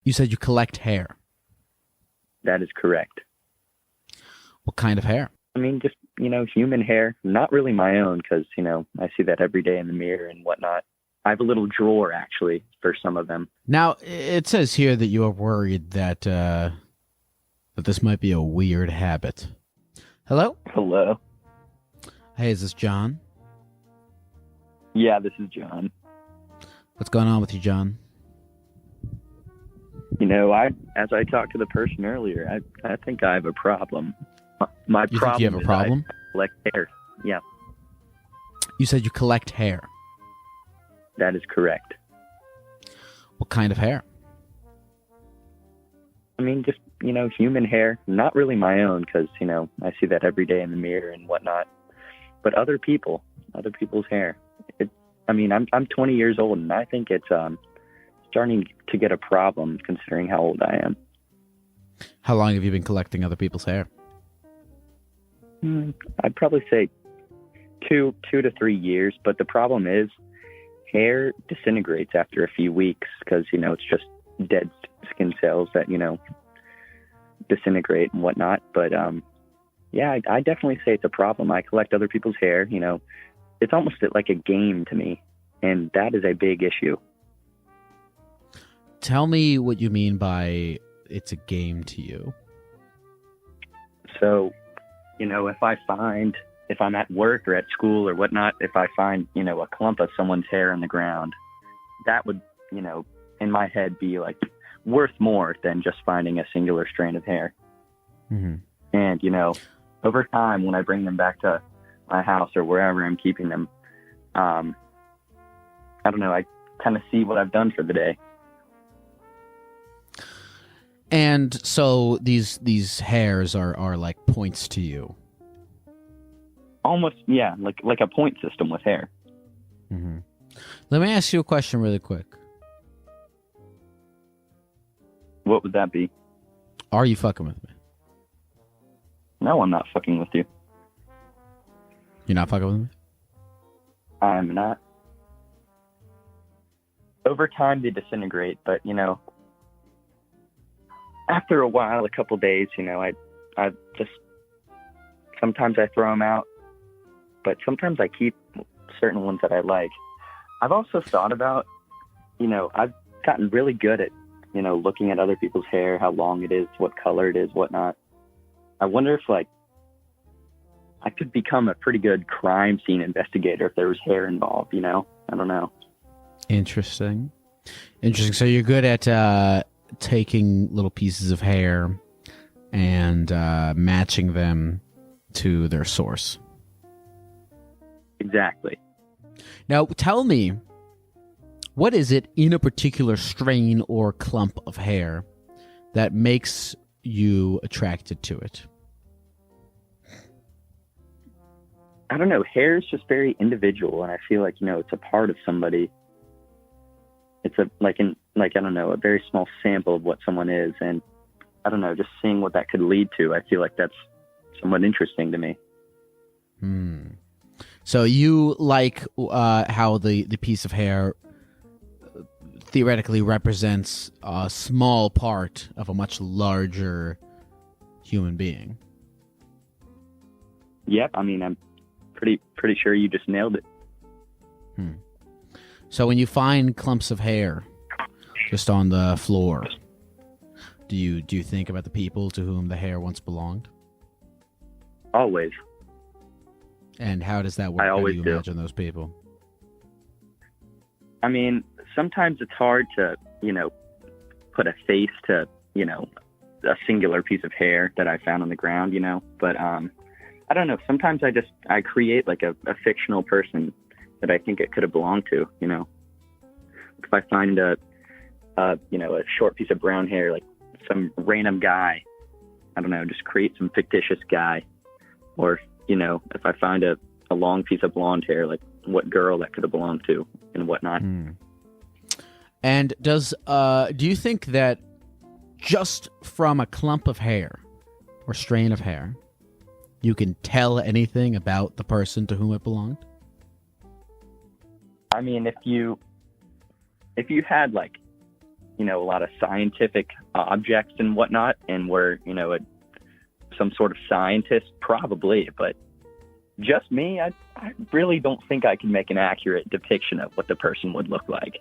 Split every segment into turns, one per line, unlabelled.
You said you collect hair.
That is correct.
What kind of hair?
I mean, just, human hair. Not really my own because, I see that every day in the mirror and whatnot. I have a little drawer, actually, for some of them.
Now, it says here that you are worried that this might be a weird habit. Hello?
Hello.
Hey, is this John?
Yeah, this is John.
What's going on with you, John?
As I talked to the person earlier, I think I have a problem. My
You
problem
think you have a
is
problem?
I collect hair. Yeah,
You said you collect hair.
that is correct.
What kind of hair?
I mean, just, human hair. Not really my own because, I see that every day in the mirror and whatnot. But other people's hair. I'm 20 years old and I think it's starting to get a problem considering how old I am.
How long have you been collecting other people's hair?
I'd probably say 2 to 3 years, but the problem is hair disintegrates after a few weeks because, it's just dead skin cells that, disintegrate and whatnot. But, yeah, I definitely say it's a problem. I collect other people's hair, it's almost like a game to me, and that is a big isse.
Tell me what you mean by it's a game to you.
So, if I'm at work or at school or whatnot, if I find, a clump of someone's hair on the ground, that would, in my head be like worth more than just finding a singular strand of hair.
Mm-hmm.
And, over time, when I bring them back to my house or wherever I'm keeping them, I don't know, I kind of see what I've done for the day.
And so these hairs are like points to you.
Almost, yeah, like a point system with hair.
Mm-hmm. Let me ask you a question really quick.
What would that be?
Are you fucking with me?
No, I'm not fucking with you.
You're not fucking with me?
I'm not. Over time, they disintegrate, but, after a while, a couple days, I just, sometimes I throw them out, but sometimes I keep certain ones that I like. I've also thought about, I've gotten really good at, looking at other people's hair, how long it is, what color it is, whatnot. I wonder if, I could become a pretty good crime scene investigator if there was hair involved, I don't know.
Interesting. So you're good at taking little pieces of hair and matching them to their source.
Exactly.
Now, tell me, what is it in a particular strain or clump of hair that makes you attracted to it?
I don't know. Hair is just very individual, and I feel like, it's a part of somebody. It's a a very small sample of what someone is, and I don't know, just seeing what that could lead to. I feel like that's somewhat interesting to me.
So you like how the piece of hair theoretically represents a small part of a much larger human being.
Yep, I'm pretty sure you just nailed it.
So when you find clumps of hair just on the floor, do you think about the people to whom the hair once belonged?
Always.
And how does that work?
I always
how do you
do.
imagine those people?
Sometimes it's hard to, put a face to, a singular piece of hair that I found on the ground, but I don't know. Sometimes I create like a fictional person that I think it could have belonged to, If I find a short piece of brown hair, like some random guy, I don't know, just create some fictitious guy. Or, if I find a long piece of blonde hair, like what girl that could have belonged to and whatnot.
And do you think that just from a clump of hair or strain of hair, you can tell anything about the person to whom it belonged?
If you had a lot of scientific objects and whatnot, and were, some sort of scientist, probably, but just me, I really don't think I can make an accurate depiction of what the person would look like.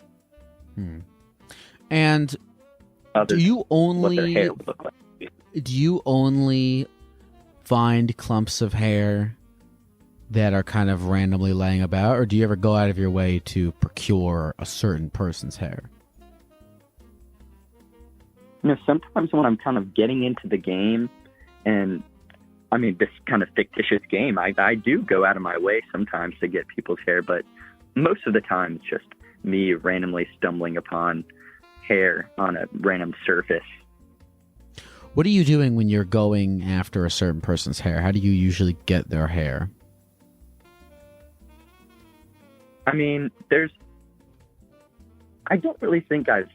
And
Other
do you
than what their
only
hair would look like.
do you only find clumps of hair that are kind of randomly laying about, or do you ever go out of your way to procure a certain person's hair?
Sometimes when I'm kind of getting into the game, and I mean, this kind of fictitious game, I do go out of my way sometimes to get people's hair, but most of the time it's just me randomly stumbling upon hair on a random surface.
What are you doing when you're going after a certain person's hair? How do you usually get their hair?
I mean, I don't really think I've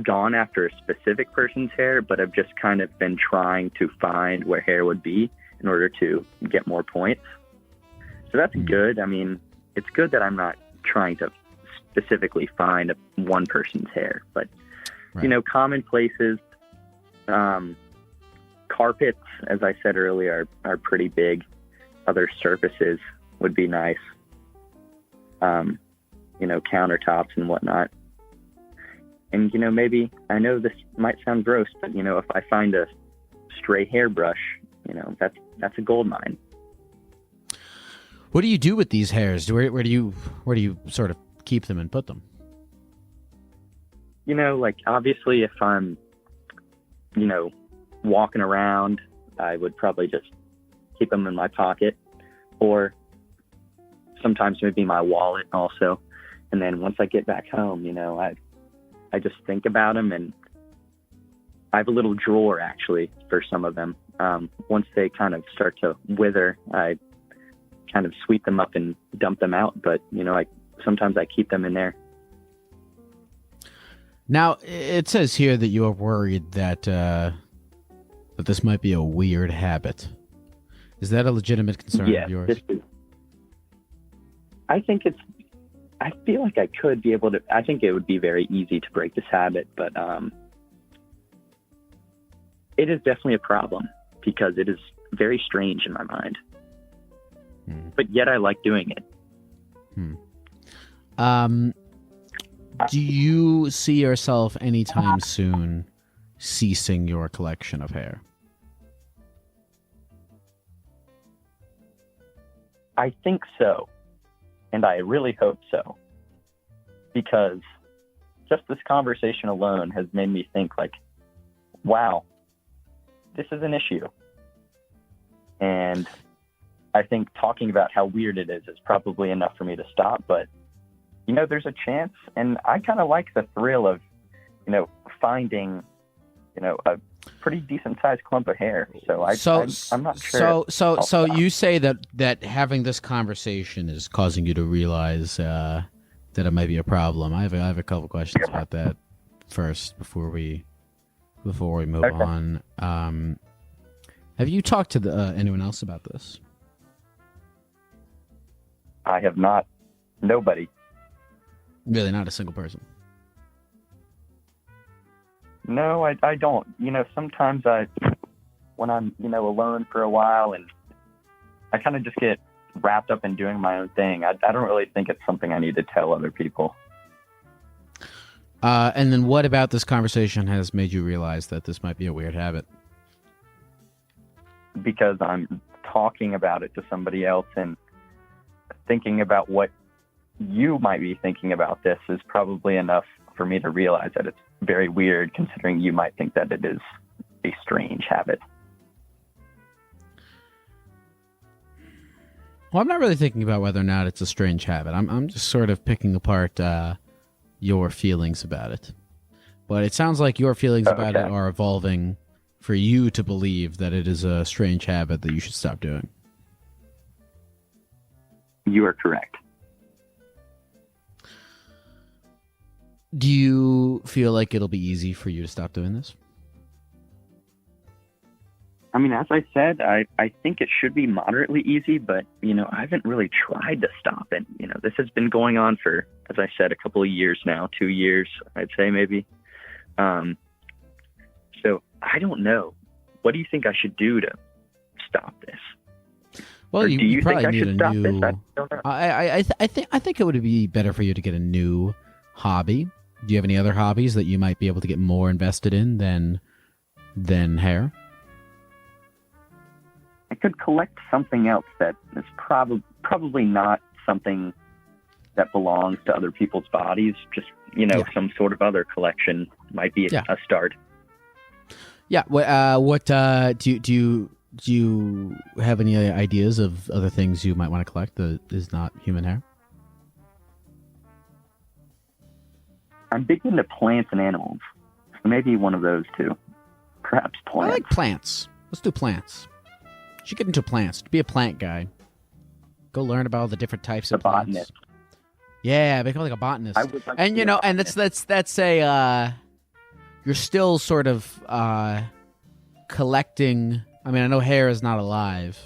gone after a specific person's hair, but I've just kind of been trying to find where hair would be in order to get more points. So that's good. I mean, it's good that I'm not trying to specifically find one person's hair, but,
right.
Common places, carpets, as I said earlier, are pretty big. Other surfaces would be nice. Countertops and whatnot. And, maybe, I know this might sound gross, but, if I find a stray hairbrush, that's a gold mine.
What do you do with these hairs? Where do you sort of keep them and put them?
Obviously if I'm, walking around, I would probably just keep them in my pocket, or sometimes maybe my wallet also. And then once I get back home, I just think about them, and I have a little drawer actually for some of them. Once they kind of start to wither, I kind of sweep them up and dump them out. But, sometimes I keep them in there.
Now, it says here that you are worried that this might be a weird habit. Is that a legitimate concern of yours?
I feel like I could be able to. I think it would be very easy to break this habit, but it is definitely a problem because it is very strange in my mind. But yet I like doing it.
Do you see yourself anytime soon ceasing your collection of hair?
I think so. And I really hope so. Because just this conversation alone has made me think like, wow, this is an issue. And I think talking about how weird it is probably enough for me to stop. But, there's a chance. And I kind of like the thrill of, finding, a pretty decent sized clump of hair. So I'm not sure.
So you say that having this conversation is causing you to realize that it might be a problem. I have a couple questions about that first before we move on. Have you talked to anyone else about this?
I have not. Nobody.
Really, not a single person?
No, I don't. Sometimes when I'm, alone for a while, and I kind of just get wrapped up in doing my own thing. I don't really think it's something I need to tell other people.
And then what about this conversation has made you realize that this might be a weird habit?
Because I'm talking about it to somebody else and thinking about what you might be thinking about this is probably enough for me to realize that it's very weird, considering you might think that it is a strange habit.
Well, I'm not really thinking about whether or not it's a strange habit. I'm just sort of picking apart your feelings about it. But it sounds like your feelings about it are evolving for you to believe that it is a strange habit that you should stop doing.
You are correct.
Do you feel like it'll be easy for you to stop doing this?
I mean, as I said, I think it should be moderately easy, but, I haven't really tried to stop it. This has been going on for, as I said, a couple of years now, 2 years, I'd say maybe. So I don't know. What do you think I should do to stop this?
Well,
Or do you
probably
think I
need
should
a
stop
new.
this? I don't know.
I think it would be better for you to get a new hobby. Do you have any other hobbies that you might be able to get more invested in than hair?
I could collect something else that is probably not something that belongs to other people's bodies. Just, some sort of other collection might be a start.
Yeah. What do you have any ideas of other things you might want to collect that is not human hair?
I'm big into plants and animals. So maybe one of those two. Perhaps plants.
I like plants. Let's do plants. You should get into plants. Be a plant guy. Go learn about all the different types of plants.
Botanist.
Yeah, become like a botanist.
I would like
And
to be a
and that's a you're still sort of collecting. I mean, I know hair is not alive,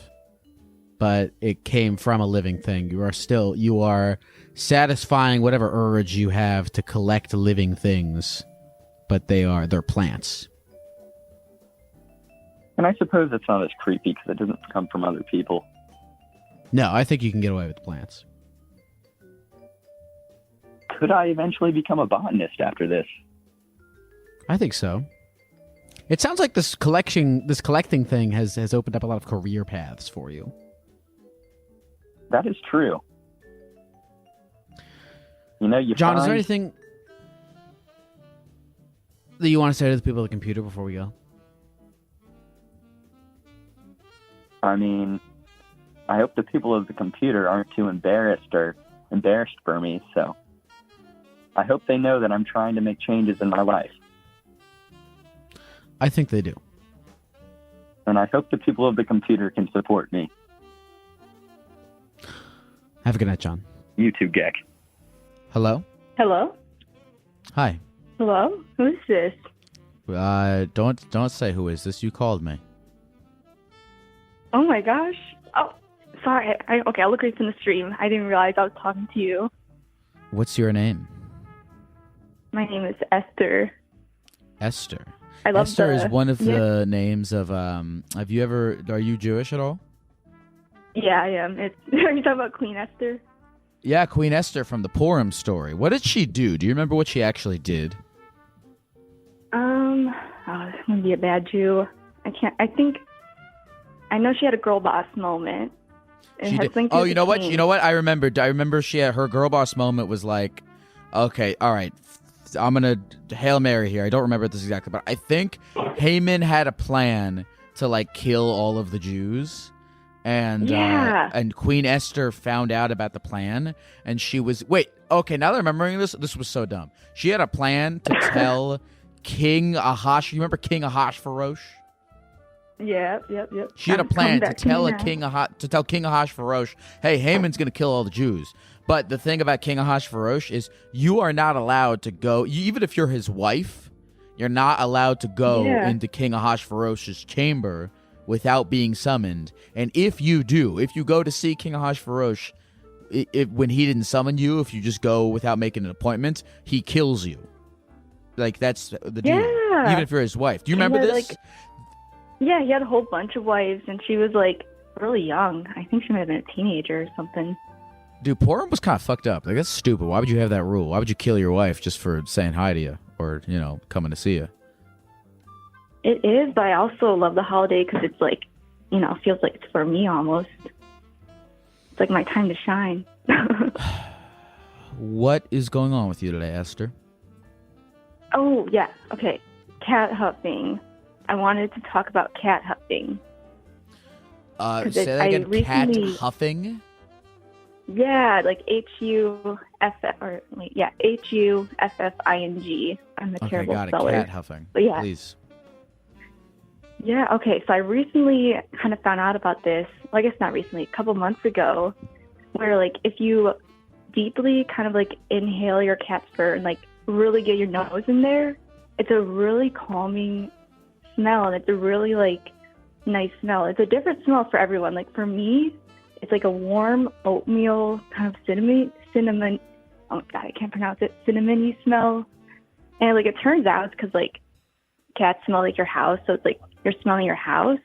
but it came from a living thing. You are satisfying whatever urge you have to collect living things, but they're plants.
And I suppose it's not as creepy because it doesn't come from other people.
No, I think you can get away with plants.
Could I eventually become a botanist after this?
I think so. It sounds like this collecting thing has opened up a lot of career paths for you.
That is true.
John, is there anything that you want to say to the people at the computer before we go?
I mean, I hope the people of the computer aren't too embarrassed for me, so I hope they know that I'm trying to make changes in my life.
I think they do.
And I hope the people of the computer can support me.
Have a good night, John.
You too, Geck.
Hello?
Hello?
Hi.
Hello? Who's this?
Don't say who is this. You called me.
Oh my gosh. Oh, sorry. Okay, I'll look right from the stream. I didn't realize I was talking to you.
What's your name?
My name is Esther.
Esther.
I love
Esther is one of the names of are you Jewish at all?
Yeah, I am. Are you talking about Queen Esther?
Yeah, Queen Esther from the Purim story. What did she do? Do you remember what she actually did?
This is gonna be a bad Jew. I know she had a girl boss moment.
She did. Oh, you know what? You know what? I remembered. I remember her girl boss moment was like, okay, all right, I'm gonna Hail Mary here. I don't remember this exactly, but I think Haman had a plan to kill all of the Jews. And Queen Esther found out about the plan, and she was okay. Now that I'm remembering this was so dumb. She had a plan to tell King Ahash. You remember King Ahasuerus?
Yep.
She had a plan to tell King Ahasuerus, hey, Haman's gonna kill all the Jews. But the thing about King Ahasuerus is you are not allowed to go. Even if you're his wife, you're not allowed to go into King Ahasuerus' chamber without being summoned. And if you go to see King Ahasuerus, when he didn't summon you, if you just go without making an appointment, he kills you. That's the deal.
Yeah.
Even if you're his wife. Do you remember this?
He had a whole bunch of wives, and she was really young. I think she might have been a teenager or something.
Dude, Purim was kind of fucked up. That's stupid. Why would you have that rule? Why would you kill your wife just for saying hi to you or, coming to see you?
It is, but I also love the holiday because it's feels like it's for me almost. It's like my time to shine.
What is going on with you today, Esther?
Oh, yeah. Okay. Cat huffing. I wanted to talk about cat huffing.
Say that again. Cat huffing?
Yeah, H-U-F-F, H-U-F-F-I-N-G. I'm a terrible
got it.
speller.
Cat huffing.
But yeah.
Please.
Yeah, okay. So I recently kind of found out about this. Well, I guess not recently, a couple months ago, where if you deeply kind of inhale your cat's fur and really get your nose in there, it's a really calming smell, and it's a really nice smell. It's a different smell for everyone. For me, it's a warm oatmeal kind of cinnamon. Oh my god, I can't pronounce it. Cinnamony smell. And like it turns out it's because like cats smell like your house, so it's like you're smelling your house,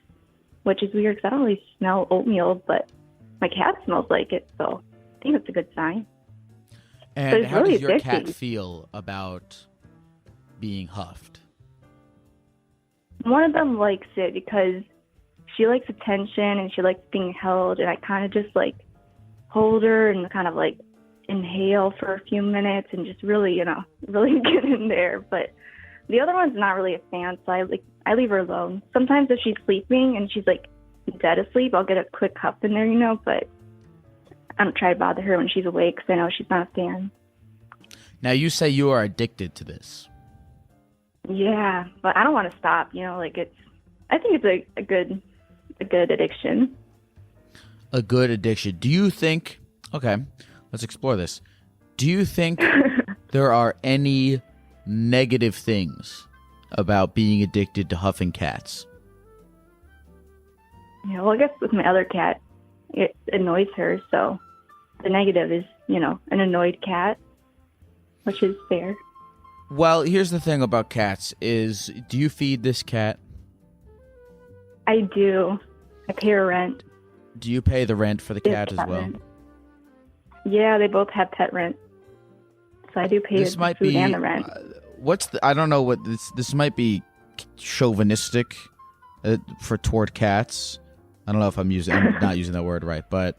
which is weird because I don't really smell oatmeal, but my cat smells like it, so I think it's a good sign.
And how
really
does your cat
addicting.
feel about being huffed?
One of them likes it because she likes attention and she likes being held, and I kind of just like hold her and kind of like inhale for a few minutes and just really, really get in there. But the other one's not really a fan, so I leave her alone. Sometimes if she's sleeping and she's like dead asleep, I'll get a quick huff in there, but I don't try to bother her when she's awake because I know she's not a fan.
Now, you say you are addicted to this.
Yeah, but I don't want to stop. I think it's a good addiction.
A good addiction. Do you think... Okay, let's explore this. Do you think there are any negative things about being addicted to huffing cats?
Yeah, well, I guess with my other cat, it annoys her, so the negative is, an annoyed cat, which is fair.
Well, here's the thing about cats is, do you feed this cat?
I do. I pay her rent.
Do you pay the rent for the cat as well?
Rent. Yeah, they both have pet rent. So I do pay the food and the rent.
I don't know what this might be chauvinistic toward cats. I don't know if I'm not using that word right, but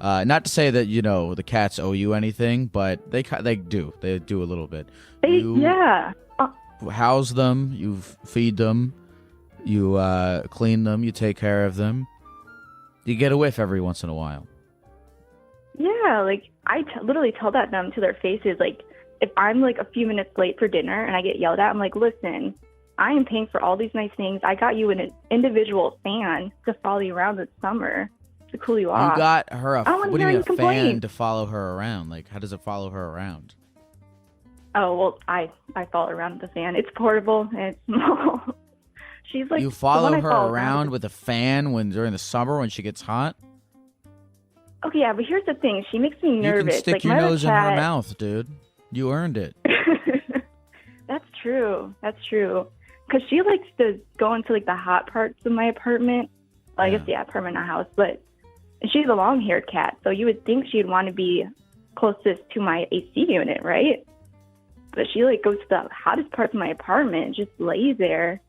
not to say that the cats owe you anything, but they do a little bit. You house them, you feed them, you clean them, you take care of them. You get a whiff every once in a while.
Yeah, I literally tell that them to their faces. Like, if I'm like a few minutes late for dinner and I get yelled at, I'm like, listen, I am paying for all these nice things. I got you an individual fan to follow you around this summer to cool you off.
You got her
what do you mean a
fan to follow her around? Like, how does it follow her around?
Oh, well, I follow around with the fan. It's portable and it's small. She's like,
you follow her around with a fan during the summer when she gets hot?
Okay, yeah, but here's the thing. She makes me nervous.
You can stick your nose in her mouth, dude. You earned it.
That's true. Because she likes to go into like the hot parts of my apartment. Well, I guess, apartment, not house. But she's a long-haired cat, so you would think she'd want to be closest to my AC unit, right? But she like goes to the hottest parts of my apartment and just lays there.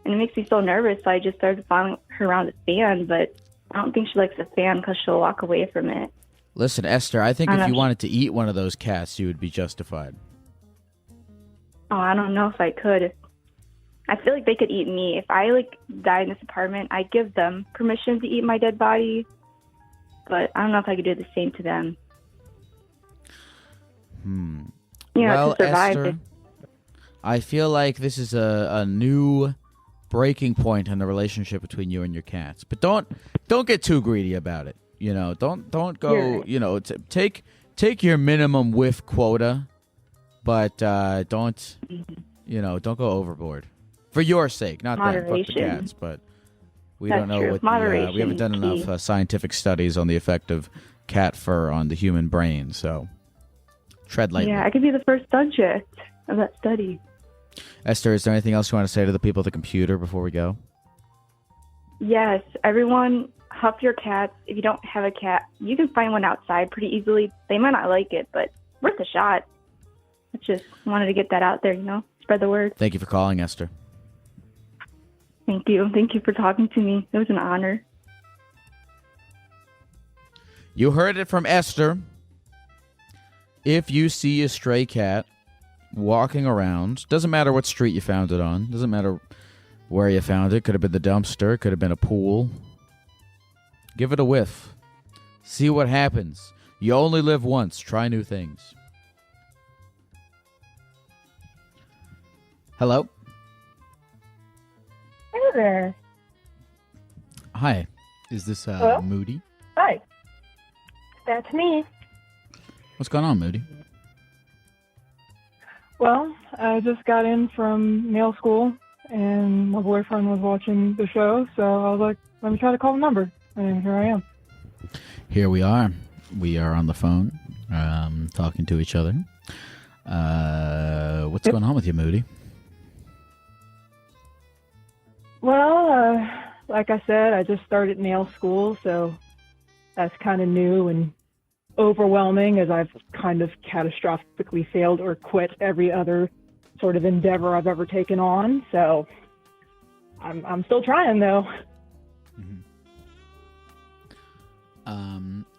And it makes me so nervous, so I just started following her around the fan, but I don't think she likes the fan because she'll walk away from it.
Listen, Esther, I think if you wanted to eat one of those cats, you would be justified.
Oh, I don't know if I could. I feel like they could eat me. If I die in this apartment, I'd give them permission to eat my dead body. But I don't know if I could do the same to them.
Well,
to survive
Esther, I feel like this is a new breaking point in the relationship between you and your cats. But don't get too greedy about it. Don't go. Take your minimum whiff quota, but don't go overboard for your sake. Not them, fuck the cats, but we don't know what we haven't done enough scientific studies on the effect of cat fur on the human brain. So tread lightly.
Yeah, I could be the first subject of that study.
Esther, is there anything else you want to say to the people at the computer before we go?
Yes, everyone, huff your cats. If you don't have a cat, you can find one outside pretty easily. They might not like it, but worth a shot. I just wanted to get that out there, spread the word.
Thank you for calling, Esther.
Thank you. Thank you for talking to me. It was an honor.
You heard it from Esther. If you see a stray cat walking around, doesn't matter what street you found it on, doesn't matter where you found it, could have been the dumpster, could have been a pool, give it a whiff. See what happens. You only live once. Try new things. Hello?
Hey there.
Hi. Is this Moody?
Hi. That's me.
What's going on, Moody?
Well, I just got in from nail school, and my boyfriend was watching the show, so I was like, let me try to call the number, and here I am.
Here we are. We are on the phone, talking to each other. What's going on with you, Moody?
Well, like I said, I just started nail school, so that's kind of new and overwhelming as I've kind of catastrophically failed or quit every other sort of endeavor I've ever taken on. So I'm still trying, though.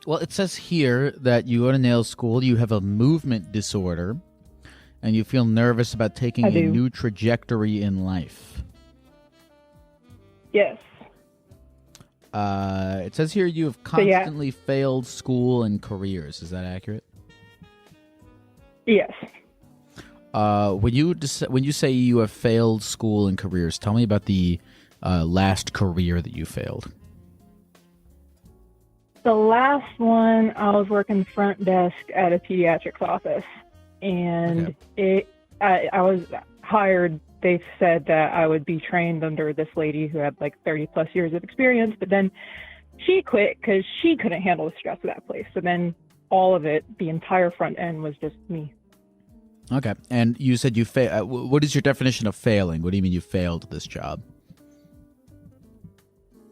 Well, it says here that you go to nail school, you have a movement disorder, and you feel nervous about taking a new trajectory in life.
Yes.
It says here you have constantly failed school and careers. Is that accurate?
Yes.
When you say you have failed school and careers, tell me about the last career that you failed.
The last one, I was working front desk at a pediatrics office, and I was hired. They said that I would be trained under this lady who had like 30 plus years of experience, but then she quit because she couldn't handle the stress of that place. So then all of it, the entire front end, was just me.
Okay. And you said you failed. What is your definition of failing? What do you mean you failed this job?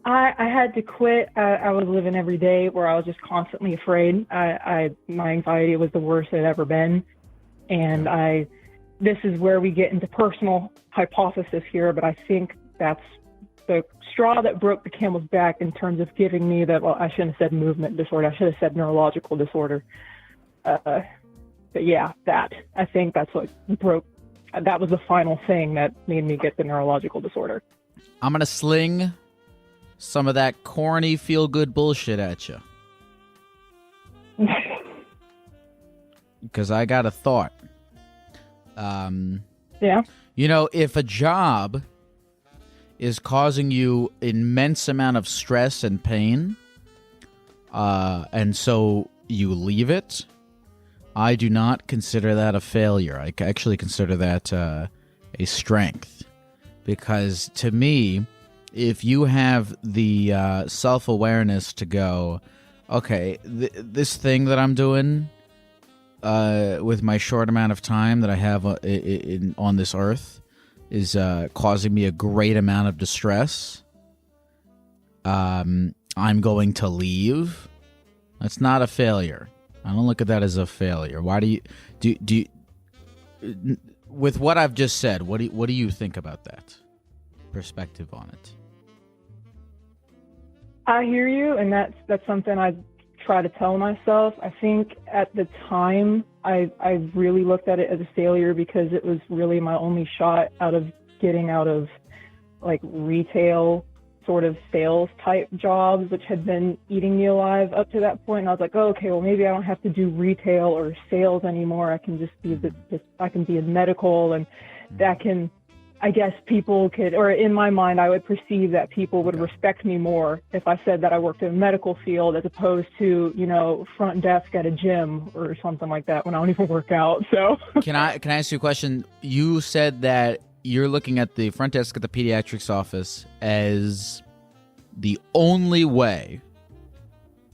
I had to quit. I was living every day where I was just constantly afraid. My anxiety was the worst it had ever been. And this is where we get into personal hypothesis here, but I think that's the straw that broke the camel's back in terms of giving me I shouldn't have said movement disorder. I should have said neurological disorder. But yeah, I think that's what that was the final thing that made me get the neurological disorder.
I'm going to sling some of that corny feel-good bullshit at you. Because I got a thought.
Yeah.
You know, if a job is causing you immense amount of stress and pain, and so you leave it, I do not consider that a failure. I actually consider that a strength. Because to me, if you have the self-awareness to go, okay, this thing that I'm doing with my short amount of time that I have on this earth is causing me a great amount of distress, I'm going to leave. That's not a failure. I don't look at that as a failure. Why do you with what I've just said, what do you think about that perspective on it?
I hear you, and that's something I try to tell myself. I think at the time I really looked at it as a failure because it was really my only shot out of getting out of like retail sort of sales type jobs, which had been eating me alive up to that point. And I was like, oh, okay, well maybe I don't have to do retail or sales anymore. I can just be I can be in medical, and that can, I guess people could, or in my mind, I would perceive that people would respect me more if I said that I worked in the medical field as opposed to, front desk at a gym or something like that when I don't even work out. So
Can I ask you a question? You said that you're looking at the front desk at the pediatrics office as the only way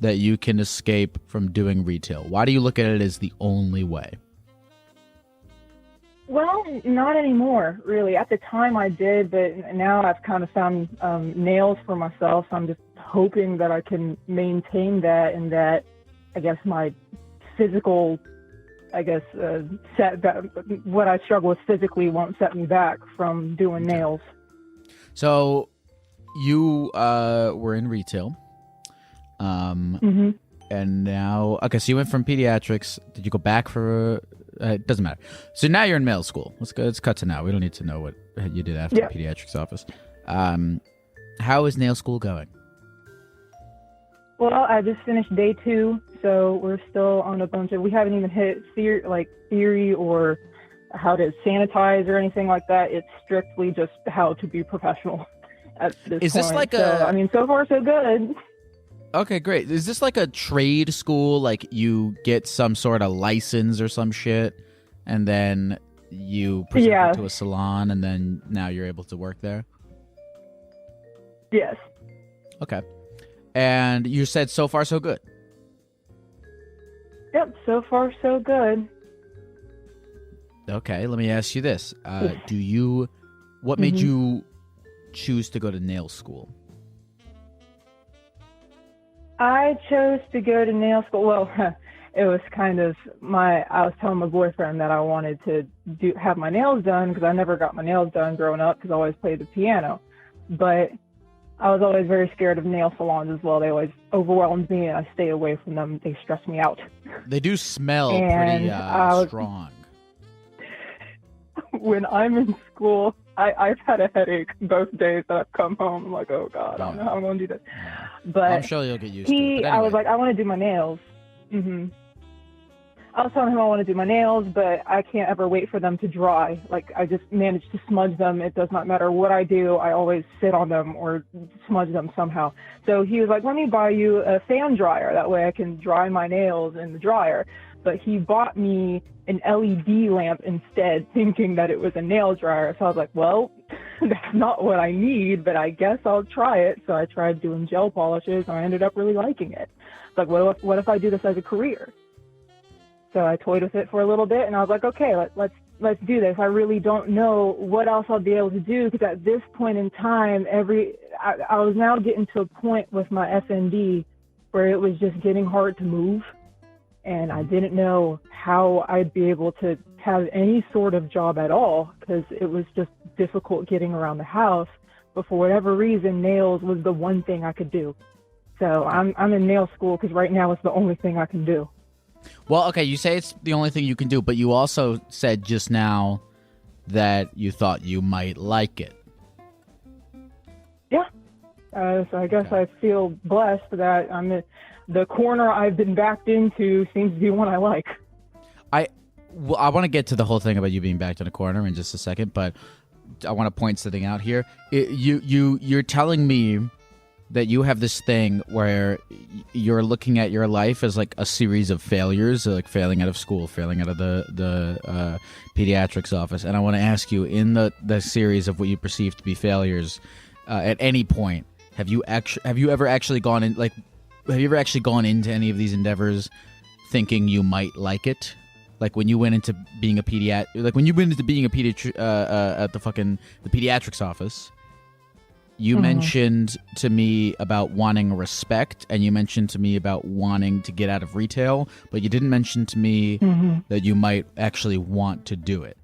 that you can escape from doing retail. Why do you look at it as the only way?
Well, not anymore, really. At the time I did, but now I've kind of found nails for myself. So I'm just hoping that I can maintain that, and that, I guess, my physical, what I struggle with physically won't set me back from doing nails.
So you were in retail.
Mm-hmm.
And now, okay, so you went from pediatrics. Did you go back for... it doesn't matter. So now you're in middle school. Let's cut to now. We don't need to know what you did after the pediatrics office. How is nail school going?
Well, I just finished day 2, so we're still on a bunch of... We haven't even hit theory or how to sanitize or anything like that. It's strictly just how to be professional at this point.
Is this like
so far so good.
Okay, great. Is this like a trade school? Like you get some sort of license or some shit, and then you present it to a salon, and then now you're able to work there?
Yes.
Okay. And you said so far so good?
Yep, so far so good.
Okay, let me ask you this: what made you choose to go to nail school?
I chose to go to nail school. Well, it was kind of I was telling my boyfriend that I wanted to have my nails done because I never got my nails done growing up because I always played the piano. But I was always very scared of nail salons as well. They always overwhelmed me and I stayed away from them. They stressed me out.
They do smell pretty strong.
When I'm in school, I've had a headache both days that I've come home. I'm like, oh God, I don't know how I'm going to do this. But
I'm sure you'll get used to it. But anyway.
I was like, I want to do my nails. I was telling him I want to do my nails, but I can't ever wait for them to dry. Like, I just manage to smudge them. It does not matter what I do. I always sit on them or smudge them somehow. So he was like, let me buy you a fan dryer. That way I can dry my nails in the dryer. But he bought me an LED lamp instead, thinking that it was a nail dryer. So I was like, well, that's not what I need, but I guess I'll try it. So I tried doing gel polishes, and I ended up really liking it. It's like, what if I do this as a career? So I toyed with it for a little bit, and I was like, okay, let's do this. I really don't know what else I'll be able to do, because at this point in time, I was now getting to a point with my FND where it was just getting hard to move, and I didn't know how I'd be able to have any sort of job at all, because it was just difficult getting around the house. But for whatever reason, nails was the one thing I could do. So I'm in nail school because right now it's the only thing I can do.
Well, okay, you say it's the only thing you can do, but you also said just now that you thought you might like it.
Yeah. So I guess I feel blessed that the corner I've been backed into seems to be one I like.
I want to get to the whole thing about you being backed in a corner in just a second, but I want to point something out here. You're telling me that you have this thing where you're looking at your life as like a series of failures, like failing out of school, failing out of the pediatrics office. And I want to ask you, in the series of what you perceive to be failures, at any point, have you ever actually gone into any of these endeavors thinking you might like it? Like when you went into being a at the pediatrics office. You mentioned to me about wanting respect, and you mentioned to me about wanting to get out of retail, but you didn't mention to me that you might actually want to do it.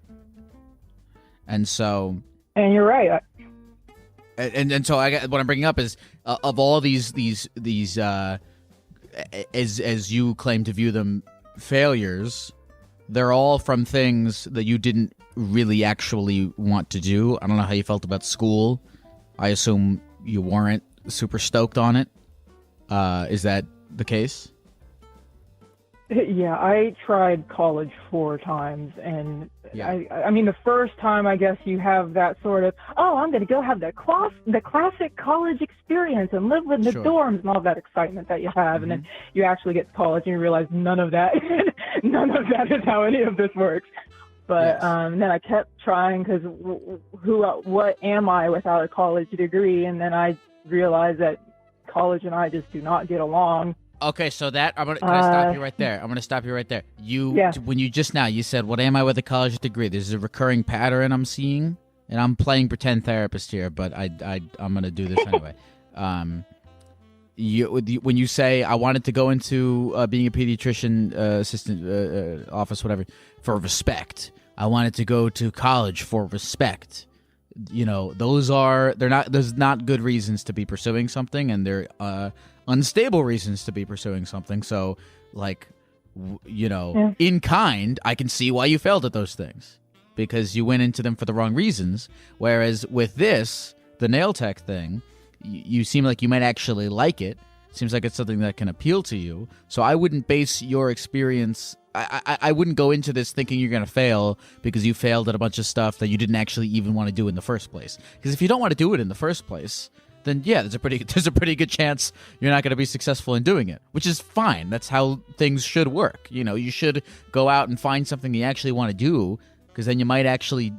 And so...
And you're right.
And so what I'm bringing up is, of all these as you claim to view them, failures, they're all from things that you didn't really actually want to do. I don't know how you felt about school. I assume you weren't super stoked on it. Is that the case?
Yeah, I tried college 4 times, and yeah. I mean, the first time, I guess you have that sort of, I'm going to go have the classic college experience and live with the dorms and all that excitement that you have, and then you actually get to college and you realize none of that is how any of this works. But then I kept trying because what am I without a college degree? And then I realized that college and I just do not get along.
Okay, so can I stop you right there? I'm going to stop you right there. When you just now, you said, what am I with a college degree? There's a recurring pattern I'm seeing, and I'm playing pretend therapist here, but I'm going to do this anyway. When you say, I wanted to go into being a pediatrician assistant office, whatever, for respect. I wanted to go to college for respect. You know, those there's not good reasons to be pursuing something, and they're unstable reasons to be pursuing something. So, like, in kind, I can see why you failed at those things, because you went into them for the wrong reasons. Whereas with this, the nail tech thing, you seem like you might actually like it. Seems like it's something that can appeal to you. So I wouldn't base your experience... I wouldn't go into this thinking you're going to fail because you failed at a bunch of stuff that you didn't actually even want to do in the first place. Because if you don't want to do it in the first place, then yeah, there's a pretty good chance you're not going to be successful in doing it, which is fine. That's how things should work. You know, you should go out and find something you actually want to do, because then you might actually...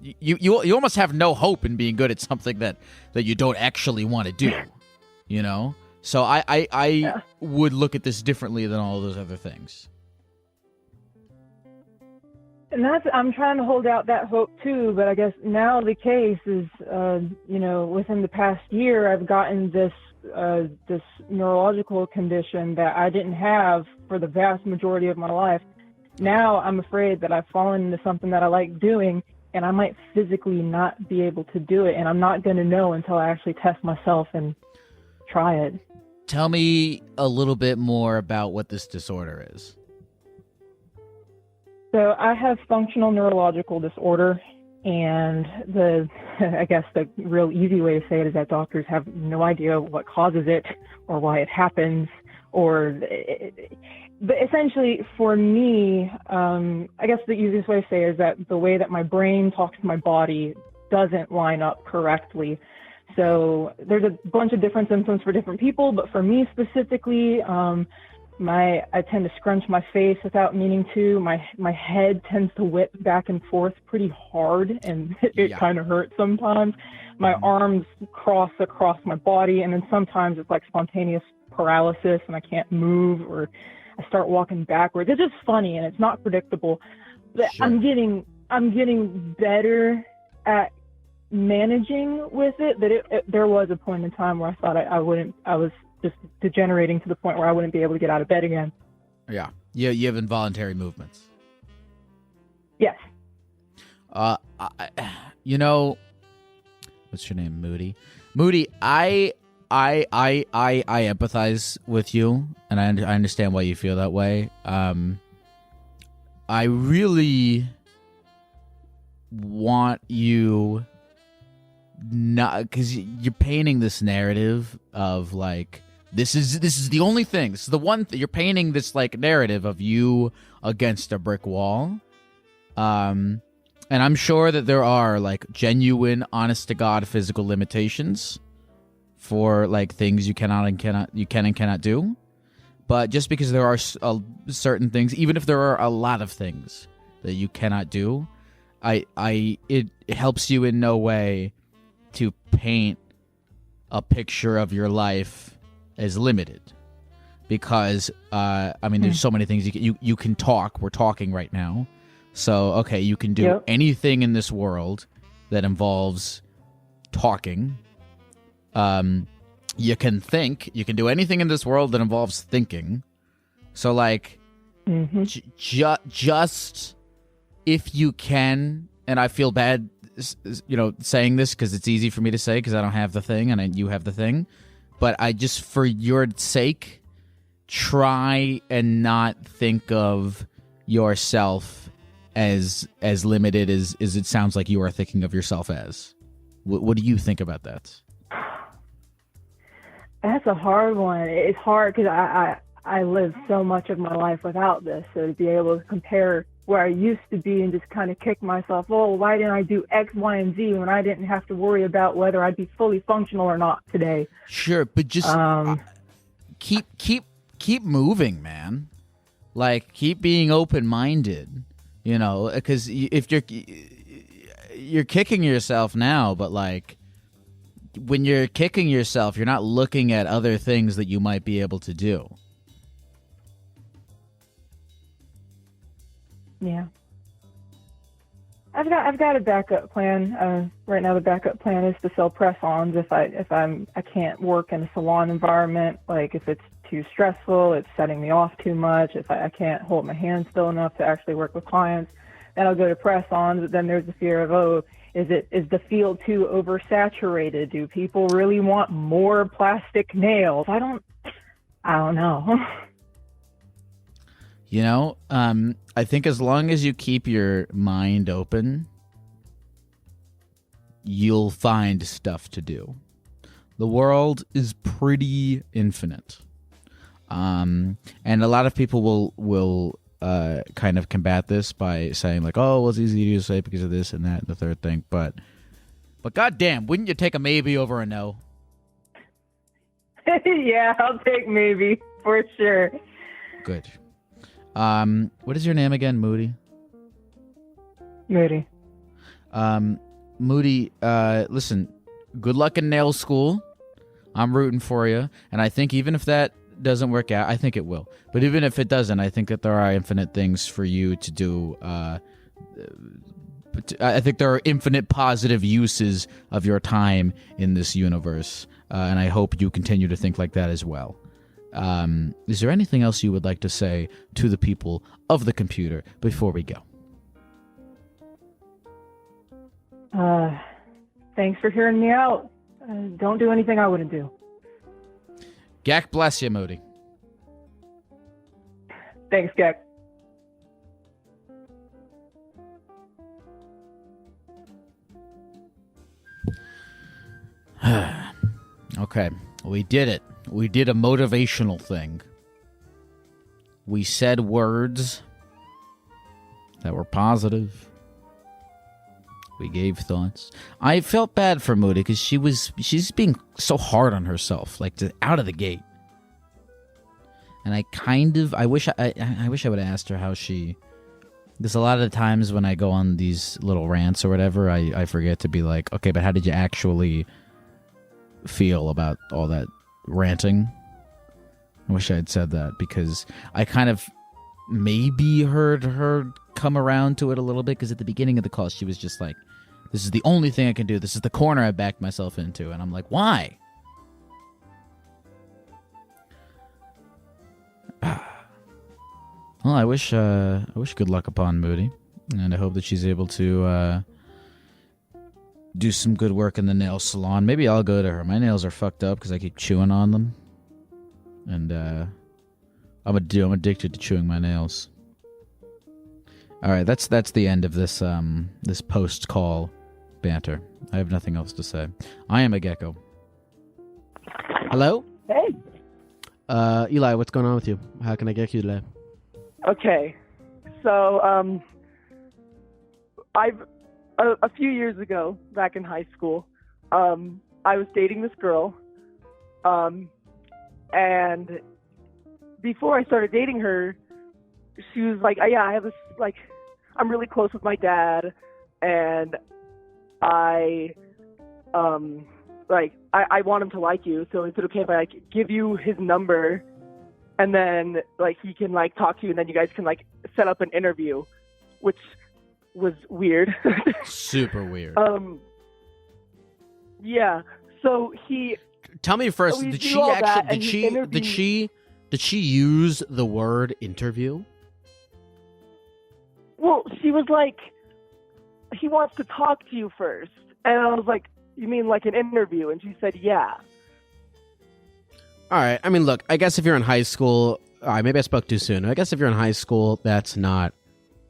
You almost have no hope in being good at something that you don't actually want to do, you know? So I would look at this differently than all those other things.
And I'm trying to hold out that hope too, but I guess now the case is, within the past year, I've gotten this neurological condition that I didn't have for the vast majority of my life. Now I'm afraid that I've fallen into something that I like doing, and I might physically not be able to do it, and I'm not going to know until I actually test myself and try it.
Tell me a little bit more about what this disorder is.
So I have functional neurological disorder, and I guess the real easy way to say it is that doctors have no idea what causes it or why it happens, but essentially for me, I guess the easiest way to say it is that the way that my brain talks to my body doesn't line up correctly. So there's a bunch of different symptoms for different people, but for me specifically, I tend to scrunch my face without meaning to. My head tends to whip back and forth pretty hard, and it kind of hurts sometimes. My arms cross across my body, and then sometimes it's like spontaneous paralysis, and I can't move, or I start walking backwards. It's just funny, and it's not predictable. But
Sure.
I'm getting better at managing with it. But there was a point in time where I thought I was just degenerating to the point where I wouldn't be able to get out of bed again.
Yeah. You have involuntary movements.
Yes.
What's your name? Moody. Moody, I empathize with you, and I understand why you feel that way. I really want you not, because you're painting this narrative of like, this is the only thing. This is the one you're painting this like narrative of you against a brick wall. And I'm sure that there are like genuine, honest to God physical limitations for like things you can and cannot do. But just because there are certain things, even if there are a lot of things that you cannot do, it helps you in no way to paint a picture of your life as limited, because there's so many things you can talk. We're talking right now, so okay, you can do anything in this world that involves talking. You can think. You can do anything in this world that involves thinking. So like, just if you can, and I feel bad, saying this because it's easy for me to say because I don't have the thing and you have the thing. But I just, for your sake, try and not think of yourself as limited as it sounds like you are thinking of yourself as. What do you think about that?
That's a hard one. It's hard because I lived so much of my life without this. So to be able to compare where I used to be and just kind of kick myself, oh, why didn't I do X, Y, and Z when I didn't have to worry about whether I'd be fully functional or not today?
Sure, but just keep moving, man. Like, keep being open-minded, because if you're kicking yourself now, but like, when you're kicking yourself, you're not looking at other things that you might be able to do.
Yeah. I've got a backup plan. Right now the backup plan is to sell press-ons if I can't work in a salon environment, like if it's too stressful, it's setting me off too much, if I can't hold my hands still enough to actually work with clients, then I'll go to press-ons. But then there's the fear of, is the field too oversaturated? Do people really want more plastic nails? I don't know.
I think as long as you keep your mind open, you'll find stuff to do. The world is pretty infinite. And a lot of people will kind of combat this by saying like, oh, well, it's easy to say because of this and that and the third thing. But goddamn, wouldn't you take a maybe over a no?
Yeah, I'll take maybe for sure.
Good. What is your name again, Moody?
Moody.
Moody, listen, good luck in nail school. I'm rooting for you. And I think even if that doesn't work out, I think it will. But even if it doesn't, I think that there are infinite things for you to do I think there are infinite positive uses of your time in this universe, and I hope you continue to think like that as well. Is there anything else you would like to say to the people of the computer before we go?
Thanks for hearing me out. Don't do anything I wouldn't do.
Gek bless you, Moody.
Thanks, Gek.
Okay, we did it. We did a motivational thing. We said words that were positive. We gave thoughts. I felt bad for Moody because she's being so hard on herself, like out of the gate. And I wish I would have asked her how she. Because a lot of the times when I go on these little rants or whatever, I forget to be like, okay, but how did you actually feel about all that ranting? I wish I had said that because I kind of maybe heard her come around to it a little bit because at the beginning of the call she was just like, this is the only thing I can do. This is the corner I backed myself into. And I'm like, why? Well, I wish good luck upon Moody, and I hope that she's able to do some good work in the nail salon. Maybe I'll go to her. My nails are fucked up because I keep chewing on them, and I'm addicted to chewing my nails. All right, that's the end of this this post call banter. I have nothing else to say. I am a gecko. Hello?
Hey.
Eli, what's going on with you? How can I get you today?
Okay. So, a few years ago, back in high school, I was dating this girl, and before I started dating her, she was like, yeah, I have this, like, I'm really close with my dad, and I want him to like you, so is it okay if I, like, give you his number, and then, like, he can, like, talk to you, and then you guys can, like, set up an interview, which was weird.
Super weird.
Yeah. So he.
Tell me first. Did she use the word interview?
Well, she was like, he wants to talk to you first, and I was like, you mean like an interview? And she said, yeah.
All right. I mean, look, I guess if you're in high school, all right, maybe I spoke too soon. I guess if you're in high school, that's not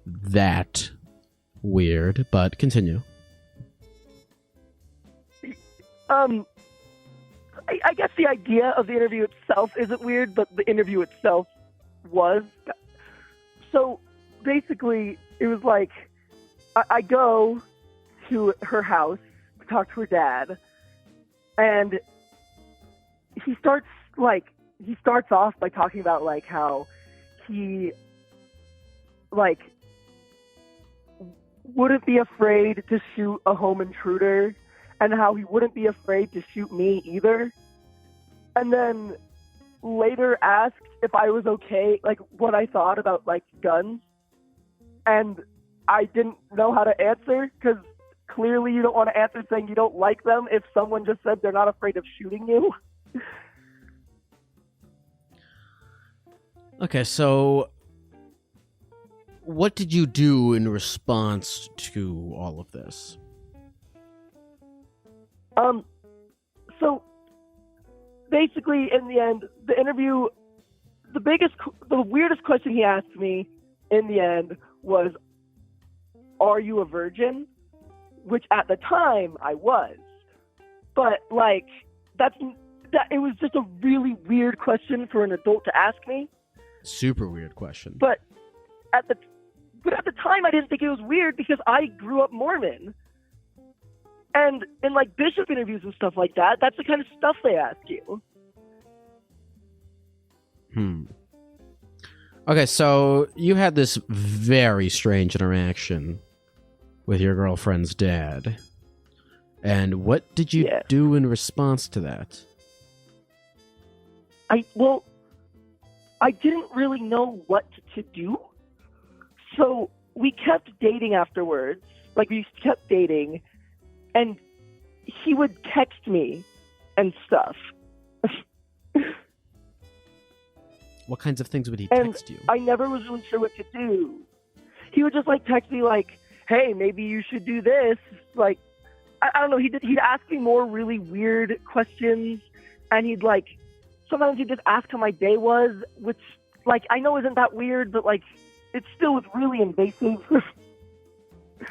that weird, but continue.
I guess the idea of the interview itself isn't weird, but the interview itself was. So basically, it was like, I go to her house to talk to her dad, and he starts off by talking about, like, how he, like, wouldn't be afraid to shoot a home intruder, and how he wouldn't be afraid to shoot me either. And then later asked if I was okay, like, what I thought about, like, guns. And I didn't know how to answer, because clearly you don't want to answer saying you don't like them if someone just said they're not afraid of shooting you.
Okay, so what did you do in response to all of this?
So basically, in the end, the interview, the weirdest question he asked me in the end was, are you a virgin? Which at the time I was, but, like, it was just a really weird question for an adult to ask me.
Super weird question.
But at the time, I didn't think it was weird because I grew up Mormon. And in, like, bishop interviews and stuff like that, that's the kind of stuff they ask you.
Okay, so you had this very strange interaction with your girlfriend's dad. And what did you do in response to that? I didn't really know what to do. So
we kept dating afterwards. Like, we kept dating, and he would text me and stuff.
What kinds of things would he
And
text you?
I never was really sure what to do. He would just like text me like, "Hey, maybe you should do this." Like, I don't know. He'd ask me more really weird questions, and sometimes he'd just ask how my day was, which like I know isn't that weird, but like it still was really invasive.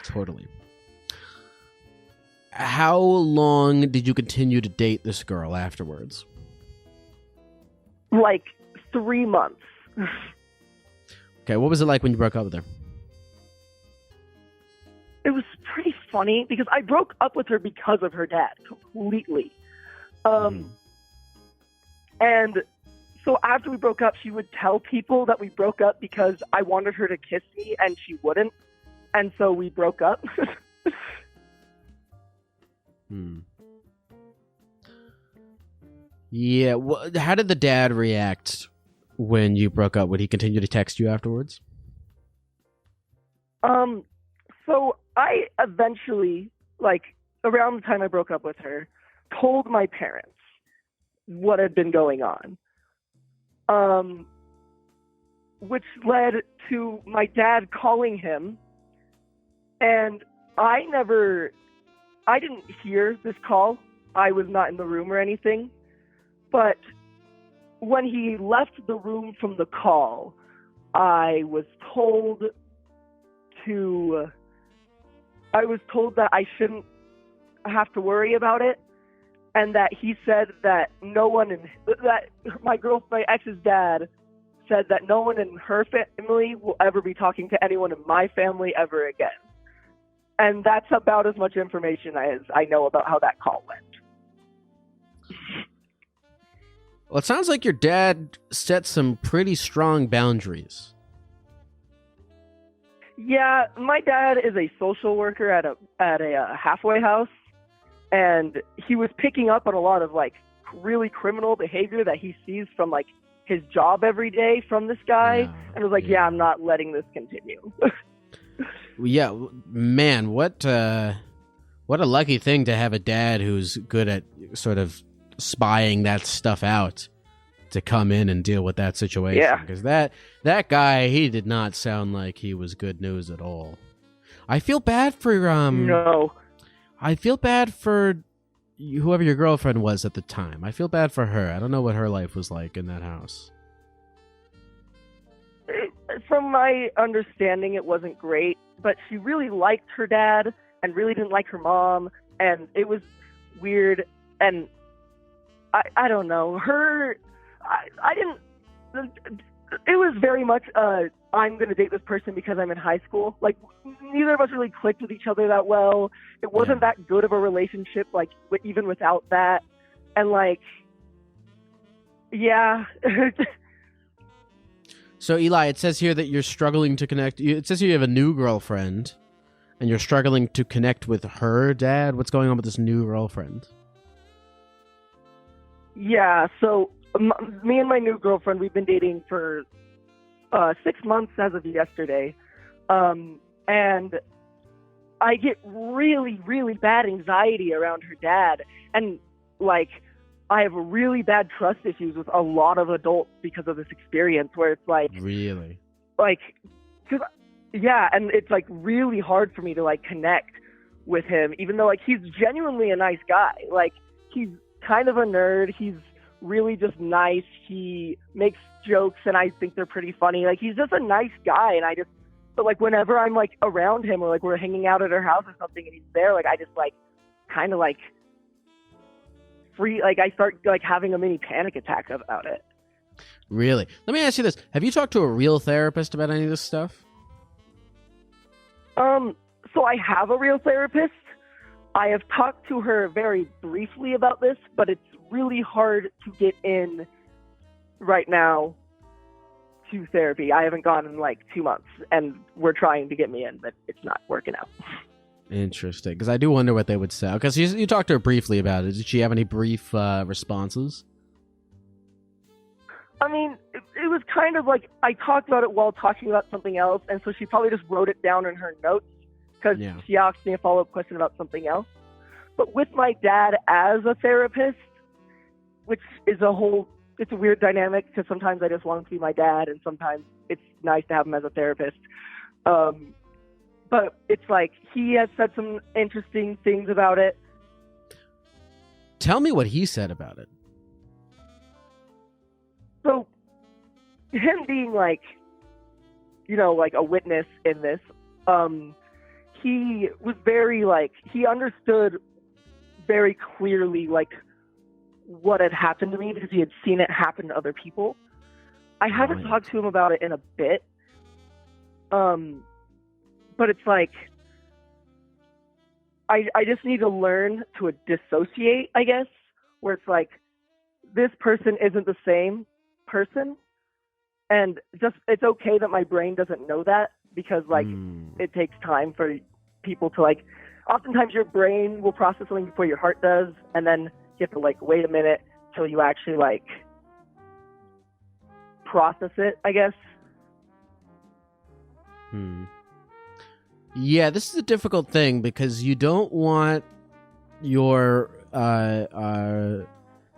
Totally. How long did you continue to date this girl afterwards?
Like 3 months.
Okay, what was it like when you broke up with her?
It was pretty funny because I broke up with her because of her dad completely. And so after we broke up, she would tell people that we broke up because I wanted her to kiss me and she wouldn't. And so we broke up.
Yeah, how did the dad react when you broke up? Would he continue to text you afterwards?
So I eventually, like, around the time I broke up with her, told my parents what had been going on. Which led to my dad calling him, and I didn't hear this call. I was not in the room or anything. But when he left the room from the call, I was told that I shouldn't have to worry about it, and that he said that my ex's dad said that no one in her family will ever be talking to anyone in my family ever again. And that's about as much information as I know about how that call went.
Well, it sounds like your dad set some pretty strong boundaries.
Yeah, my dad is a social worker at a halfway house, and he was picking up on a lot of like really criminal behavior that he sees from like his job every day from this guy, and was like, yeah, I'm not letting this continue.
Yeah, man, what a lucky thing to have a dad who's good at sort of spying that stuff out to come in and deal with that situation.
Yeah.
Because that guy, he did not sound like he was good news at all. I feel bad for
No.
I feel bad for whoever your girlfriend was at the time. I feel bad for her. I don't know what her life was like in that house.
From my understanding, it wasn't great, but she really liked her dad and really didn't like her mom, and it was weird. And I don't know. I didn't. It was very much I'm going to date this person because I'm in high school. Like, neither of us really clicked with each other that well. It wasn't that good of a relationship, like, even without that. And, like, yeah.
So, Eli, it says here that you're struggling to connect. It says here you have a new girlfriend, and you're struggling to connect with her dad. What's going on with this new girlfriend?
Yeah, so me and my new girlfriend, we've been dating for 6 months as of yesterday. And I get really, really bad anxiety around her dad. And, like, I have really bad trust issues with a lot of adults because of this experience where it's like...
Really?
Like, yeah, and it's, like, really hard for me to, like, connect with him, even though, like, he's genuinely a nice guy. Like, he's kind of a nerd. He's really just nice. He makes jokes, and I think they're pretty funny. Like, he's just a nice guy, and but, like, whenever I'm, like, around him or, like, we're hanging out at our house or something and he's there, like, I just, like, kind of, like, I start, like, having a mini panic attack about it.
Really? Let me ask you this. Have you talked to a real therapist about any of this stuff?
So I have a real therapist. I have talked to her very briefly about this, but it's really hard to get in right now to therapy. I haven't gone in like 2 months, and we're trying to get me in, but it's not working out.
Interesting, because I do wonder what they would say. Because you talked to her briefly about it. Did she have any brief responses?
I mean, it was was kind of like I talked about it while talking about something else, and so she probably just wrote it down in her notes because she asked me a follow-up question about something else. But with my dad as a therapist, which is it's a weird dynamic because sometimes I just want him to be my dad, and sometimes it's nice to have him as a therapist. But it's like he has said some interesting things about it.
Tell me what he said about it.
So, him being like, like a witness in this, he was very like, he understood very clearly like what had happened to me because he had seen it happen to other people. I haven't talked to him about it in a bit. But it's like, I just need to learn to dissociate, I guess, where it's like, this person isn't the same person. And just, it's okay that my brain doesn't know that because like, it takes time for people to like, oftentimes your brain will process something before your heart does. And then you have to like, wait a minute till you actually like process it, I guess.
Yeah, this is a difficult thing because you don't want your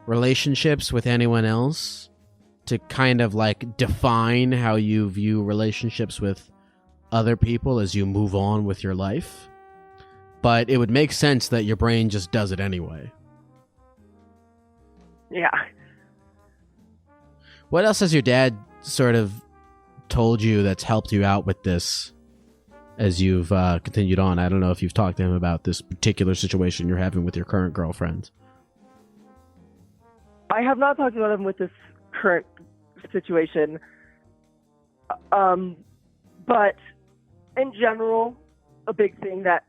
relationships with anyone else to kind of like define how you view relationships with other people as you move on with your life. But it would make sense that your brain just does it anyway.
Yeah.
What else has your dad sort of told you that's helped you out with this as you've continued on? I don't know if you've talked to him about this particular situation you're having with your current girlfriend.
I have not talked about him with this current situation. But in general, a big thing that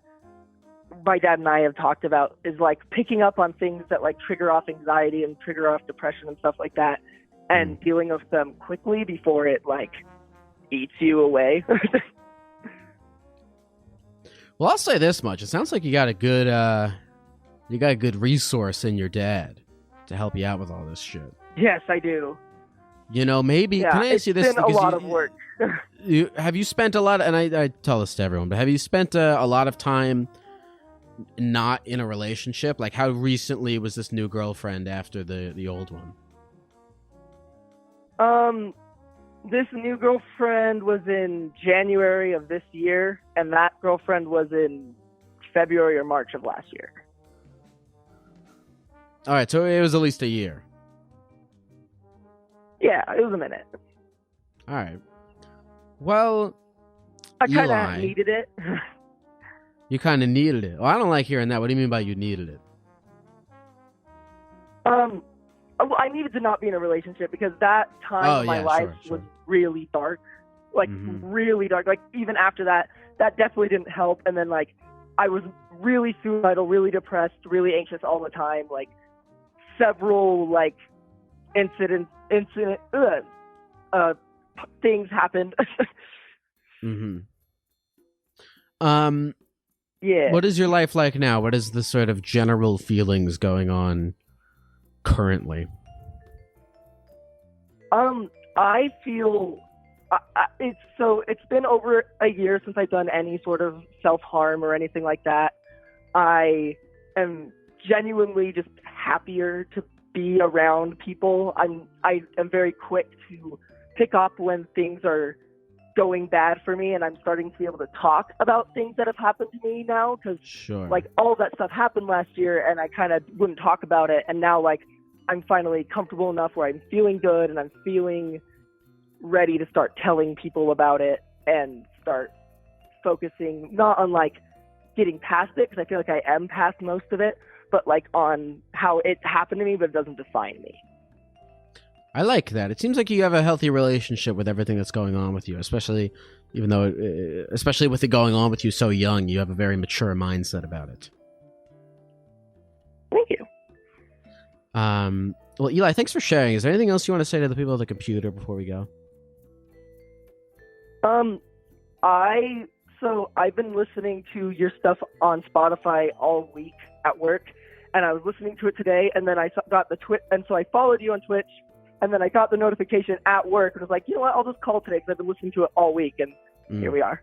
my dad and I have talked about is like picking up on things that like trigger off anxiety and trigger off depression and stuff like that and dealing with them quickly before it like eats you away.
Well, I'll say this much. It sounds like you got a good resource in your dad to help you out with all this shit.
Yes, I do.
Maybe can I ask you this?
It's been a lot of work.
Have you spent a lot, and I tell this to everyone, but have you spent a lot of time not in a relationship? Like, how recently was this new girlfriend after the old one?
This new girlfriend was in January of this year, and that girlfriend was in February or March of last year.
All right, so it was at least a year.
Yeah, it was a minute.
All right. Well,
I kind of needed it.
You kind of needed it. Well, I don't like hearing that. What do you mean by you needed it?
Well, I needed to not be in a relationship because that time in my life was really dark. Like, really dark. Like, even after that, that definitely didn't help. And then, like, I was really suicidal, really depressed, really anxious all the time. Like, several, like, things happened. Yeah.
What is your life like now? What is the sort of general feelings going on currently?
I feel it's been over a year since I've done any sort of self-harm or anything like that. I am genuinely just happier to be around people. I am very quick to pick up when things are going bad for me, and I'm starting to be able to talk about things that have happened to me now because like all that stuff happened last year and I kind of wouldn't talk about it, and now like I'm finally comfortable enough where I'm feeling good and I'm feeling ready to start telling people about it and start focusing not on like getting past it, because I feel like I am past most of it, but like on how it happened to me, but it doesn't define me.
I like that. It seems like you have a healthy relationship with everything that's going on with you, especially especially with it going on with you so young. You have a very mature mindset about it.
Thank you.
Well, Eli, thanks for sharing. Is there anything else you want to say to the people at the computer before we go?
I've been listening to your stuff on Spotify all week at work, and I was listening to it today, and then I got the and so I followed you on Twitch, And then I got the notification at work and was like, you know what, I'll just call today because I've been listening to it all week, and here we are.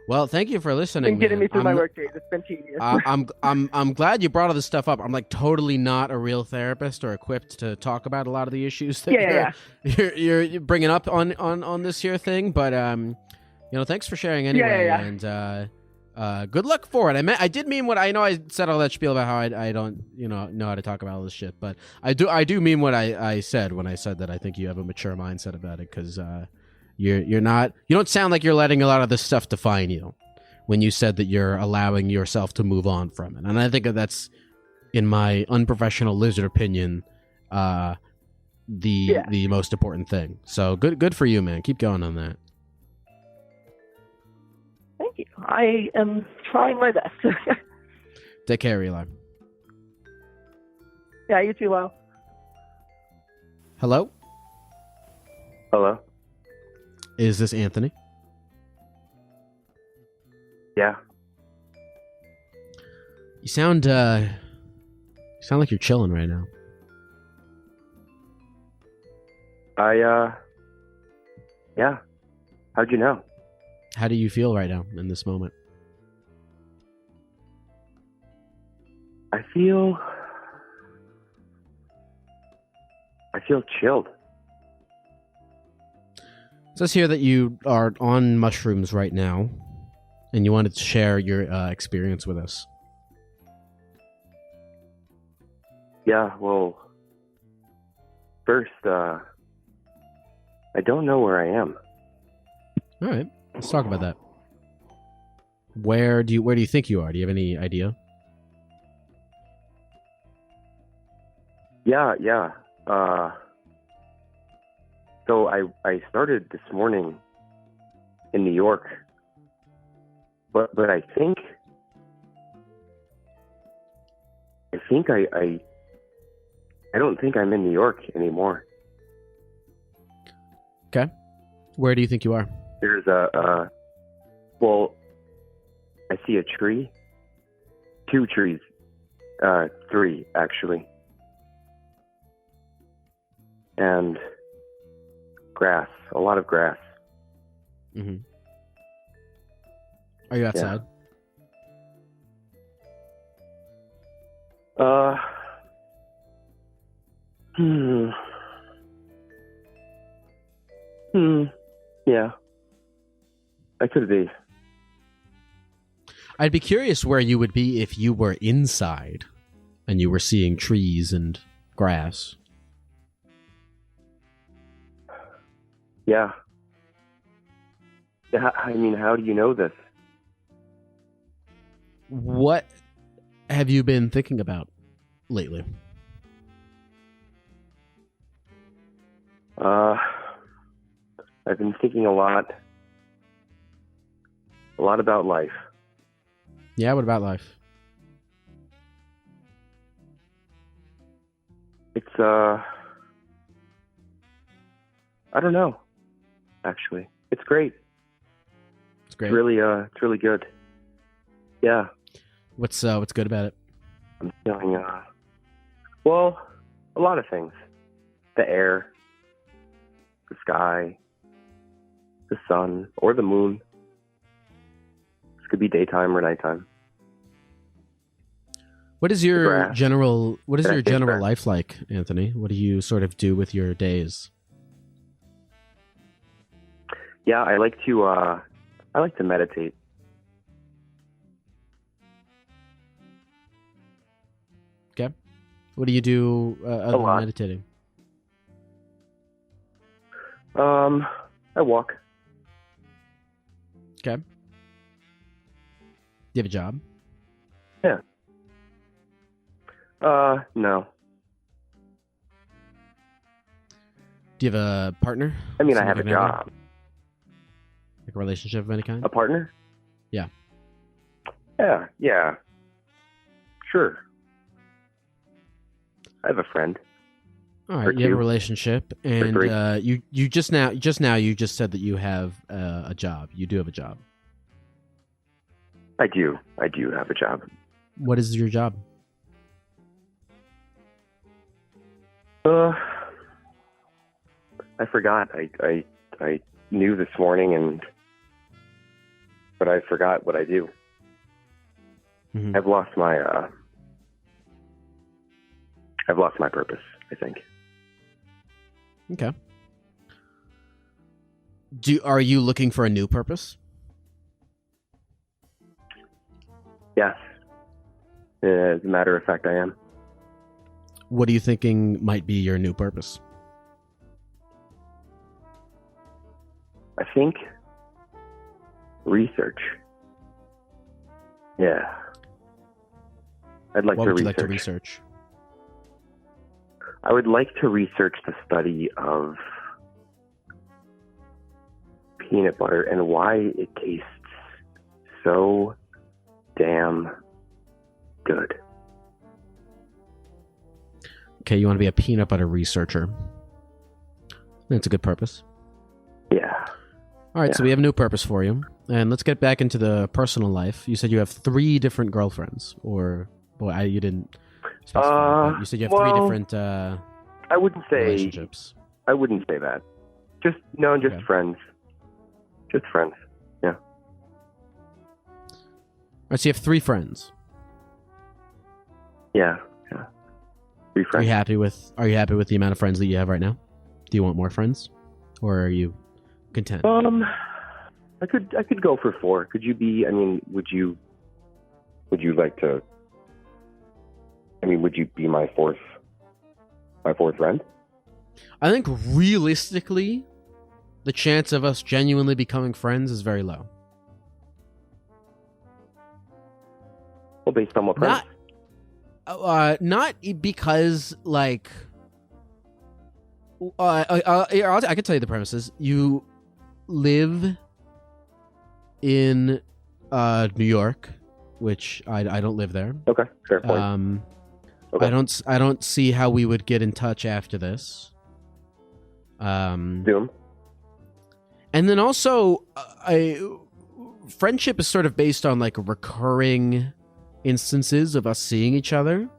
Well, thank you for listening.
Been getting
man.
me through my work days. It's been tedious.
I'm glad you brought all this stuff up. I'm like totally not a real therapist or equipped to talk about a lot of the issues that you're bringing up on this here thing. But thanks for sharing anyway. And good luck for it. I did mean what I know. I said all that spiel about how I don't know how to talk about all this shit, but I do mean what I said when I said that I think you have a mature mindset about it, because you don't sound like you're letting a lot of this stuff define you when you said that you're allowing yourself to move on from it. And I think that's, in my unprofessional lizard opinion, the most important thing. So good for you, man. Keep going on that.
Thank you. I am trying my best.
Take care, Eli.
Yeah, you too, Lyle.
Hello?
Hello?
Is this Anthony?
Yeah.
You sound like you're chilling right now.
Yeah. How'd you know?
How do you feel right now in this moment?
I feel chilled.
It says here that you are on mushrooms right now, and you wanted to share your experience with us.
Yeah, well, first, I don't know where I am.
All right, let's talk about that. Where do you think you are? Do you have any idea?
Yeah. So I started this morning in New York, but I think I don't think I'm in New York anymore.
Okay. Where do you think you are?
There's well, I see a tree, 2 trees, 3 actually, and grass, a lot of grass.
Mm-hmm. Are you outside?
Yeah. Yeah. I could be.
I'd be curious where you would be if you were inside and you were seeing trees and grass.
Yeah. I mean, how do you know this?
What have you been thinking about lately?
I've been thinking a lot about life.
Yeah, what about life?
It's I don't know. Actually, it's great.
It's great.
It's really good. Yeah.
What's good about it?
I'm feeling well, a lot of things. The air, the sky, the sun, or the moon. This could be daytime or nighttime.
What is your
grass.
general
Grass.
life like, Anthony? What do you sort of do with your days?
Yeah, I like to meditate.
Okay. What do you do other than
lot.
meditating?
I walk.
Okay. Do you have a job?
Yeah. No.
Do you have a partner?
I mean, I
Someone
have a
of any kind?
job.
Like a relationship of any kind?
A partner?
Yeah.
Yeah. Sure. I have a friend.
All
Or
right, you have a
2.
relationship,
Or
and
3.
you just said that you have a job. You do have a job.
I do have a job.
What is your job?
I forgot. I knew this morning, but I forgot what I do.
Mhm.
I've lost my purpose, I think.
Okay. Are you looking for a new purpose?
Yes. As a matter of fact, I am.
What are you thinking might be your new purpose?
I think research. Yeah. I'd like
What
to
would you
research.
like to research?
I would like to research the study of peanut butter and why it tastes so damn good.
Okay, you want to be a peanut butter researcher. That's a good purpose.
Yeah.
All right, so
Yeah.
we have a new purpose for you. And let's get back into the personal life. You said you have 3 different girlfriends. Or, well, you didn't specify, but you said you have 3 different
I wouldn't say
relationships.
I wouldn't say that. Just
Okay.
friends. Just friends. Yeah.
All right, so you have 3 friends.
Yeah. Yeah. 3
Are
friends.
you happy with the amount of friends that you have right now? Do you want more friends? Or are you content?
I could go for 4. Could you be? I mean, would you like to? I mean, would you be my fourth friend?
I think realistically, the chance of us genuinely becoming friends is very low.
Well, based on what friends?
Not because like. I can tell you the premises. You live in New York, which I don't live there.
Okay, fair point. Okay.
I don't see how we would get in touch after this.
Doom.
And then also, friendship is sort of based on like recurring instances of us seeing each other,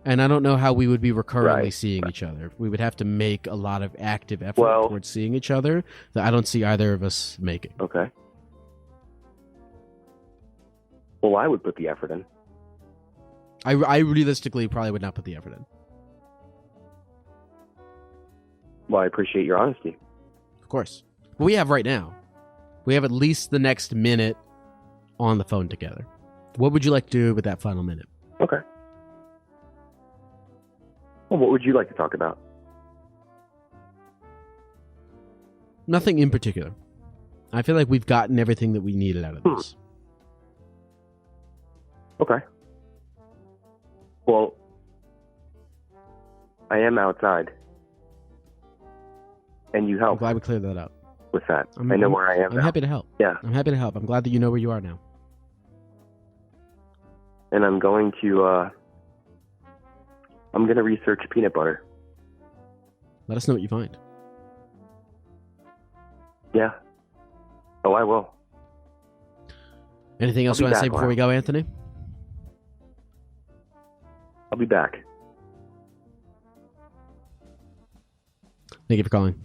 and I don't know how we would be recurrently seeing each other. We would have to make a lot of active effort towards seeing each other that I don't see either of us making.
Okay. Well, I would put the effort in.
I realistically probably would not put the effort in.
Well, I appreciate your honesty.
Of course. What we have right now, we have at least the next minute on the phone together. What would you like to do with that final minute?
Okay. Well, what would you like to talk about?
Nothing in particular. I feel like we've gotten everything that we needed out of this.
Okay. Well, I am outside, and you
I'm
help
glad we cleared that up.
with that. I know where I am
I'm
now.
happy to help.
Yeah.
I'm happy to help. I'm glad that you know where you are now.
And I'm going to research peanut butter.
Let us know what you find.
Yeah. Oh, I will.
Anything else you
I'll
want
be
to say
back,
before we go, Anthony?
I'll be back.
Thank you for calling.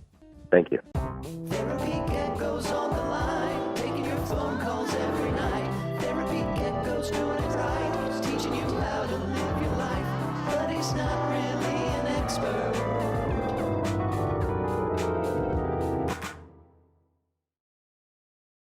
Thank you.